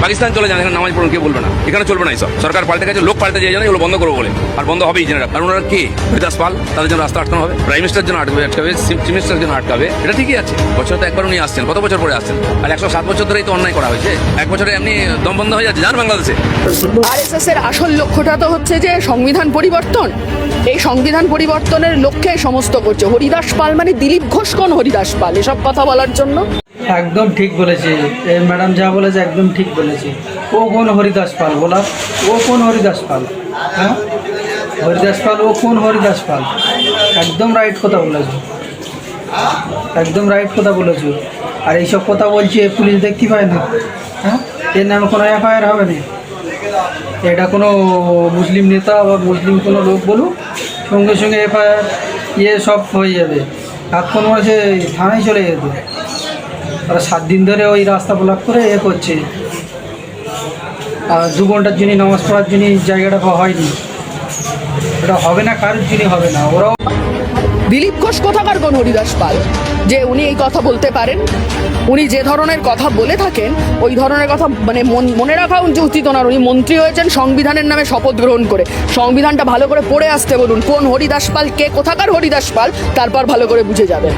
পাকিস্তান চলে যান, এখানে নামাজ পড়ুন, কেউ বলবে না। এখানে চলবে না এইসব। সরকার পাল্টে গেছে, লোক পাল্টে যায়, এগুলো বন্ধ করবো বলে। আর বন্ধ হবেই জেনে রাখ। কারণ ওনারা কে? হরিদাস পাল, তাদের জন্য রাস্তা আটকানো হবে। প্রাইম মিনিস্টার জন্য আটকাবে, চিফ মিনিস্টার জন্য আটকাবে। এটা ঠিকই আছে। বছর তো একবার উনি আসছেন, কত বছর পরে আসছেন? আর 107 বছর ধরেই তো অন্যায় করা হয়েছে। এক বছরে এমনি দম বন্ধ হয়ে যাচ্ছে, জান বাংলাদেশে। আরএসএস এর আসল লক্ষ্যটা তো হচ্ছে যে সংবিধান পরিবর্তন। এই সংবিধান পরিবর্তনের লক্ষ্যে সমস্ত করছে। হরিদাস পাল মানে দিলীপ ঘোষ কোন হরিদাস পাল? এসব কথা বলার জন্য একদম ঠিক বলেছে এই ম্যাডাম, যা বলেছে একদম ঠিক বলেছে। ও কোন হরিদাস পাল বলা? ও কোন হরিদাস পাল? হ্যাঁ, হরিদাস পাল, ও কোন হরিদাস পাল? একদম রাইট কথা বলেছো, একদম রাইট কথা বলেছো। আর এইসব কথা বলছে পুলিশ দেখতে পায় না? হ্যাঁ, এর নামে কোনো এফআইআর হবে না। এটা কোনো মুসলিম নেতা বা মুসলিম কোনো লোক বলুক, সঙ্গে সঙ্গে এফআইআর সব হয়ে যাবে। হাত কোন মাসে থানায় চলে যেত। তারা 7 দিন ধরে ওই রাস্তা ব্লক করে করছে। আর 2 ঘন্টার জন্য নামাজ পড়ার জন্য জায়গাটা হয়নি। এটা হবে না, কারোর জন্য হবে না। ওরাও দিলীপ ঘোষ কোথাকার কোন হরিদাস পাল যে উনি এই কথা বলতে পারেন? উনি যে ধরনের কথা বলে থাকেন ওই ধরনের কথা মানে মনে রাখা উচিত ওনার। উনি মন্ত্রী হয়েছেন সংবিধানের নামে শপথ গ্রহণ করে। সংবিধানটা ভালো করে পড়ে আসতে বলুন। কোন হরিদাস পাল, কে কোথাকার হরিদাস পাল, তারপর ভালো করে বুঝে যাবেন।